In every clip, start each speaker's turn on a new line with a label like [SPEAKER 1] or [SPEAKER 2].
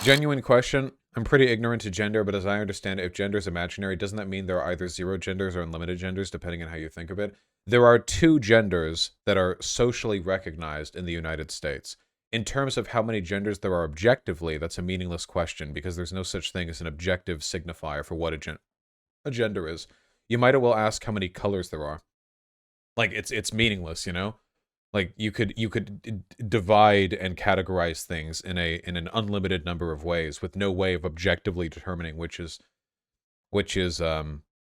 [SPEAKER 1] Genuine question. I'm pretty ignorant to gender, but as I understand it, if gender is imaginary, doesn't that mean there are either zero genders or unlimited genders, depending on how you think of it? There are two genders that are socially recognized in the United States. In terms of how many genders there are objectively, that's a meaningless question because there's no such thing as an objective signifier for what a gender is. You might as well ask how many colors there are. Like, it's meaningless, you know? Like, you could divide and categorize things in an unlimited number of ways with no way of objectively determining which is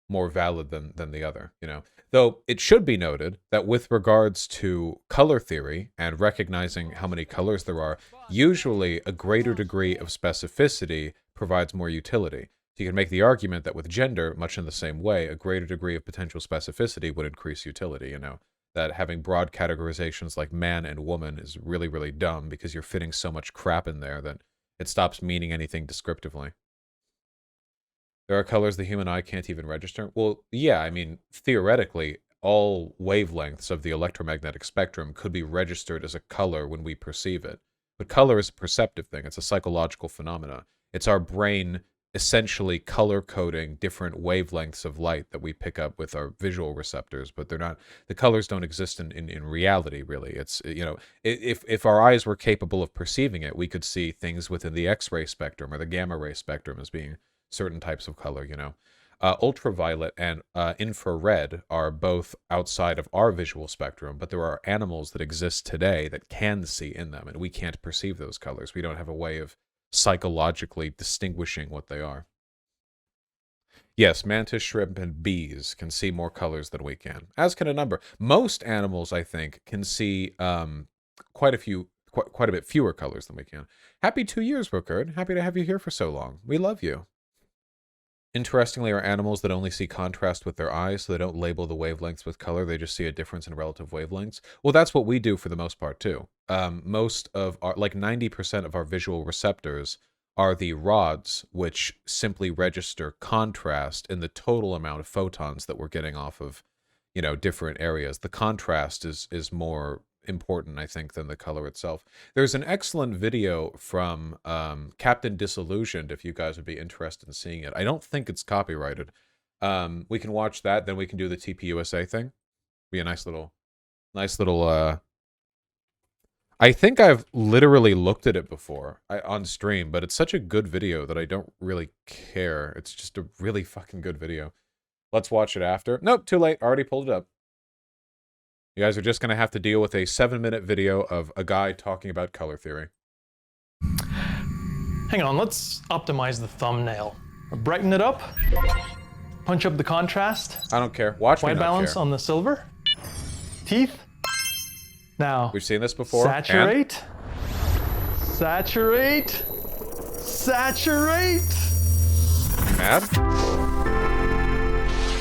[SPEAKER 1] more valid than the other, you know? Though it should be noted that with regards to color theory and recognizing how many colors there are, usually a greater degree of specificity provides more utility. So you can make the argument that with gender, much in the same way, a greater degree of potential specificity would increase utility, you know? That having broad categorizations like man and woman is really, really dumb because you're fitting so much crap in there that it stops meaning anything descriptively. There are colors the human eye can't even register? Well, yeah, I mean, theoretically, all wavelengths of the electromagnetic spectrum could be registered as a color when we perceive it. But color is a perceptive thing. It's a psychological phenomena. It's our brain essentially color-coding different wavelengths of light that we pick up with our visual receptors, but they're not, the colors don't exist in reality, really. It's, you know, if our eyes were capable of perceiving it, we could see things within the X-ray spectrum or the gamma ray spectrum as being certain types of color, you know. Ultraviolet and infrared are both outside of our visual spectrum, but there are animals that exist today that can see in them, and we can't perceive those colors. We don't have a way of psychologically distinguishing what they are. Yes, mantis, shrimp, and bees can see more colors than we can, as can a number. Most animals, I think, can see quite a bit fewer colors than we can. Happy 2 years, Rookard. Happy to have you here for so long. We love you. Interestingly, are animals that only see contrast with their eyes, so they don't label the wavelengths with color, they just see a difference in relative wavelengths? Well, that's what we do for the most part, too. Most of our, like 90% of our visual receptors are the rods, which simply register contrast in the total amount of photons that we're getting off of, you know, different areas. The contrast is more important, I think, than the color itself. There's an excellent video from Captain Disillusioned, if you guys would be interested in seeing it. I don't think it's copyrighted. We can watch that, then we can do the TPUSA thing. Be a nice little I think I've literally looked at it before on stream, but it's such a good video that I don't really care. It's just a really fucking good video. Let's watch it after. Nope, too late. Already pulled it up. You guys are just going to have to deal with a 7-minute video of a guy talking about color theory.
[SPEAKER 2] Hang on, let's optimize the thumbnail. Brighten it up. Punch up the contrast.
[SPEAKER 1] I don't care. Watch me
[SPEAKER 2] White
[SPEAKER 1] not
[SPEAKER 2] balance
[SPEAKER 1] care.
[SPEAKER 2] on the silver. Teeth. Now,
[SPEAKER 1] we've seen this before.
[SPEAKER 2] Saturate. Saturate. Saturate.
[SPEAKER 1] Mad?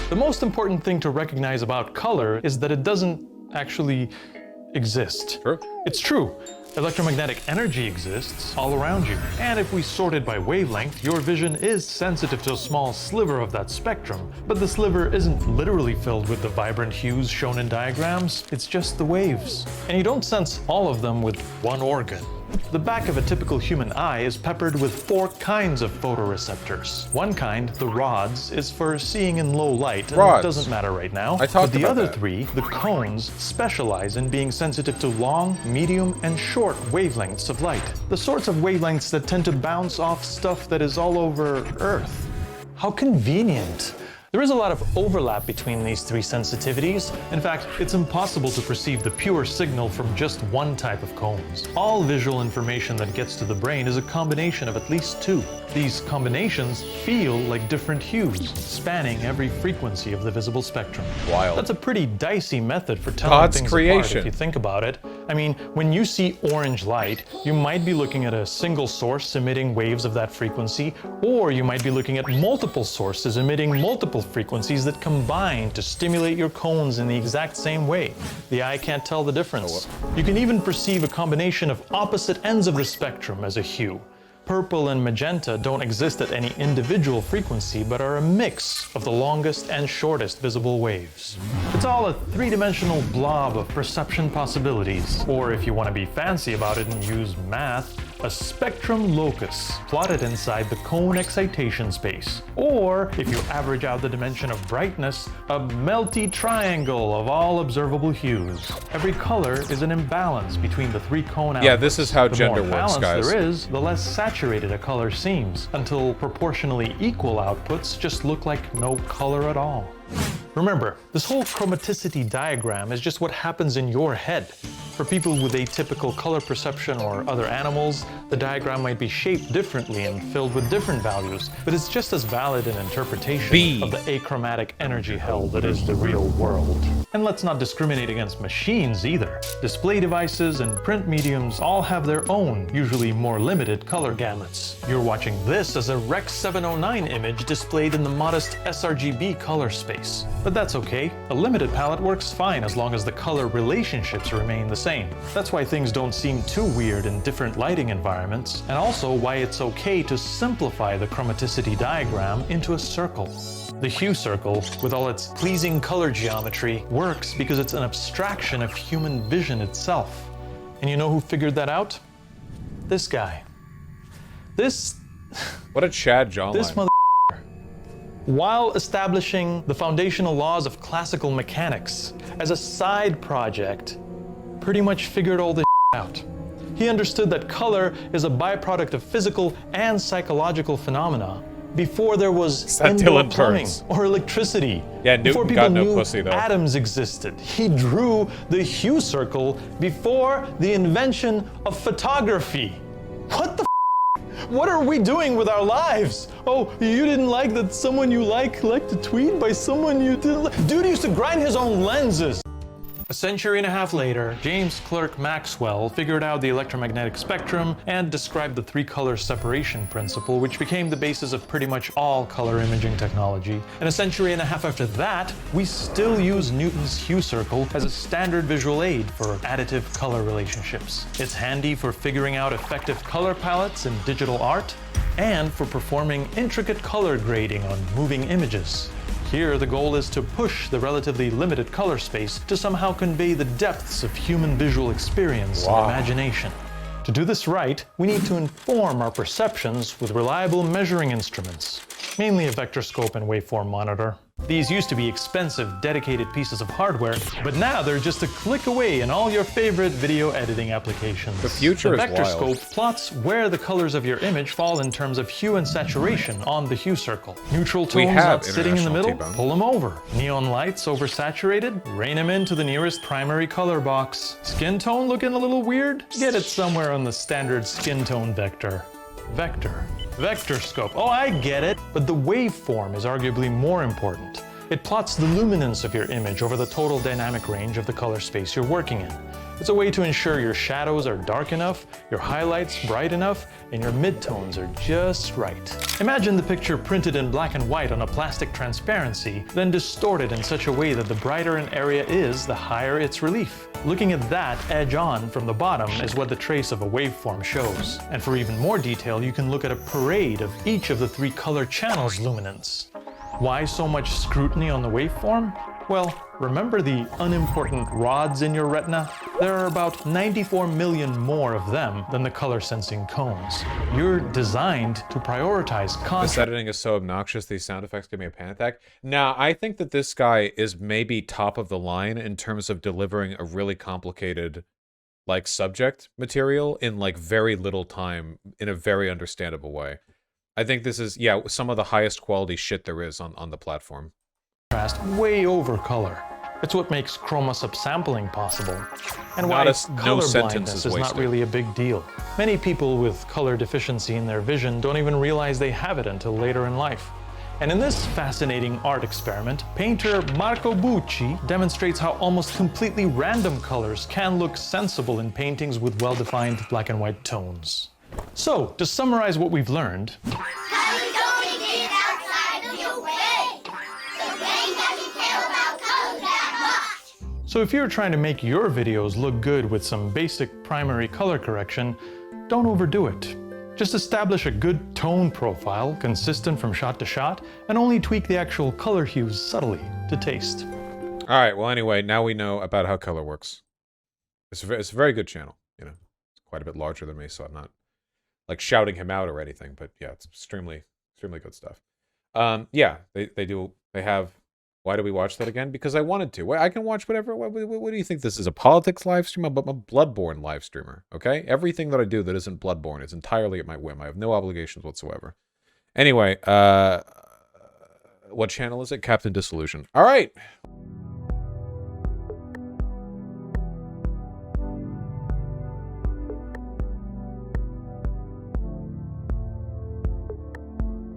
[SPEAKER 2] The most important thing to recognize about color is that it doesn't actually exist.
[SPEAKER 1] True.
[SPEAKER 2] It's true. Electromagnetic energy exists all around you. And if we sort it by wavelength, your vision is sensitive to a small sliver of that spectrum. But the sliver isn't literally filled with the vibrant hues shown in diagrams. It's just the waves. And you don't sense all of them with one organ. The back of a typical human eye is peppered with 4 kinds of photoreceptors. One kind, the rods, is for seeing in low light, and it doesn't matter right now. But the other 3, the cones, specialize in being sensitive to long, medium, and short wavelengths of light. The sorts of wavelengths that tend to bounce off stuff that is all over Earth. How convenient. There is a lot of overlap between these 3 sensitivities. In fact, it's impossible to perceive the pure signal from just one type of cones. All visual information that gets to the brain is a combination of at least 2. These combinations feel like different hues, spanning every frequency of the visible spectrum.
[SPEAKER 1] Wild.
[SPEAKER 2] That's a pretty dicey method for telling things apart if you think about it. I mean, when you see orange light, you might be looking at a single source emitting waves of that frequency, or you might be looking at multiple sources emitting multiple frequencies that combine to stimulate your cones in the exact same way. The eye can't tell the difference. You can even perceive a combination of opposite ends of the spectrum as a hue. Purple and magenta don't exist at any individual frequency, but are a mix of the longest and shortest visible waves. It's all a 3-dimensional blob of perception possibilities. Or if you want to be fancy about it and use math, a spectrum locus plotted inside the cone excitation space. Or, if you average out the dimension of brightness, a melty triangle of all observable hues. Every color is an imbalance between the three cone outputs.
[SPEAKER 1] Yeah, this is how gender
[SPEAKER 2] The more
[SPEAKER 1] works,
[SPEAKER 2] balance
[SPEAKER 1] guys.
[SPEAKER 2] there is, the less saturated a color seems, until proportionally equal outputs just look like no color at all. Remember, this whole chromaticity diagram is just what happens in your head. For people with atypical color perception or other animals, the diagram might be shaped differently and filled with different values, but it's just as valid an interpretation of the achromatic energy hell that is the real world. And let's not discriminate against machines either. Display devices and print mediums all have their own, usually more limited color gamuts. You're watching this as a Rec 709 image displayed in the modest sRGB color space. But that's okay. A limited palette works fine as long as the color relationships remain the same. That's why things don't seem too weird in different lighting environments, and also why it's okay to simplify the chromaticity diagram into a circle. The hue circle, with all its pleasing color geometry, works because it's an abstraction of human vision itself. And you know who figured that out? This guy.
[SPEAKER 1] What a Chad jawline.
[SPEAKER 2] This mother. While establishing the foundational laws of classical mechanics as a side project, pretty much figured all this out. He understood that color is a byproduct of physical and psychological phenomena before there was indoor
[SPEAKER 1] Dylan
[SPEAKER 2] plumbing
[SPEAKER 1] Burns?
[SPEAKER 2] or electricity.
[SPEAKER 1] Yeah,
[SPEAKER 2] before
[SPEAKER 1] Newton
[SPEAKER 2] people
[SPEAKER 1] got no
[SPEAKER 2] knew
[SPEAKER 1] pussy, though.
[SPEAKER 2] atoms existed. He drew the hue circle before the invention of photography. What the What are we doing with our lives? Oh, you didn't like that someone you liked a tweet by someone you didn't like? Dude used to grind his own lenses. A century and a half later, James Clerk Maxwell figured out the electromagnetic spectrum and described the three-color separation principle, which became the basis of pretty much all color imaging technology. And a century and a half after that, we still use Newton's hue circle as a standard visual aid for additive color relationships. It's handy for figuring out effective color palettes in digital art and for performing intricate color grading on moving images. Here, the goal is to push the relatively limited color space to somehow convey the depths of human visual experience and imagination. To do this right, we need to inform our perceptions with reliable measuring instruments, mainly a vectorscope and waveform monitor. These used to be expensive, dedicated pieces of hardware, but now they're just a click away in all your favorite video editing applications.
[SPEAKER 1] The future is wild.
[SPEAKER 2] The vectorscope plots where the colors of your image fall in terms of hue and saturation on the hue circle. Neutral tones not sitting in the middle,
[SPEAKER 1] T-Bone.
[SPEAKER 2] pull them over. Neon lights oversaturated, rein them into the nearest primary color box. Skin tone looking a little weird? Get it somewhere on the standard skin tone vector. Vector. Vectorscope. Oh, I get it. But the waveform is arguably more important. It plots the luminance of your image over the total dynamic range of the color space you're working in. It's a way to ensure your shadows are dark enough, your highlights bright enough, and your midtones are just right. Imagine the picture printed in black and white on a plastic transparency, then distorted in such a way that the brighter an area is, the higher its relief. Looking at that edge on from the bottom is what the trace of a waveform shows. And for even more detail, you can look at a parade of each of the three color channels' luminance. Why so much scrutiny on the waveform? Well, remember the unimportant rods in your retina? There are about 94 million more of them than the color-sensing cones. You're designed to prioritize
[SPEAKER 1] This
[SPEAKER 2] contrast.
[SPEAKER 1] editing is so obnoxious, these sound effects give me a panic attack. Now, I think that this guy is maybe top of the line in terms of delivering a really complicated, like, subject material in, like, very little time in a very understandable way. I think this is, yeah, some of the highest quality shit there is on the platform.
[SPEAKER 2] Way over color. It's what makes chroma subsampling possible, and
[SPEAKER 1] Not
[SPEAKER 2] why
[SPEAKER 1] no
[SPEAKER 2] color
[SPEAKER 1] sentence
[SPEAKER 2] blindness
[SPEAKER 1] is
[SPEAKER 2] is not
[SPEAKER 1] wasted.
[SPEAKER 2] really a big deal. Many people with color deficiency in their vision don't even realize they have it until later in life. And in this fascinating art experiment, painter Marco Bucci demonstrates how almost completely random colors can look sensible in paintings with well-defined black and white tones. So, to summarize what we've learned,
[SPEAKER 3] Colors only get outside of your way. The brain doesn't care about colors that much.
[SPEAKER 2] so if you're trying to make your videos look good with some basic primary color correction, don't overdo it. Just establish a good tone profile, consistent from shot to shot, and only tweak the actual color hues subtly to taste.
[SPEAKER 1] All right, well, anyway, now we know about how color works. It's a very good channel, you know. It's quite a bit larger than me, so I'm not like shouting him out or anything, but yeah, it's extremely good stuff. Yeah, they have. Why do we watch that again? Because I wanted to. I can watch whatever. What do you think this is? A politics live stream? I'm a Bloodborne live streamer. Okay, everything that I do that isn't Bloodborne is entirely at my whim. I have no obligations whatsoever. Anyway, what channel is it? Captain Dissolution. All right.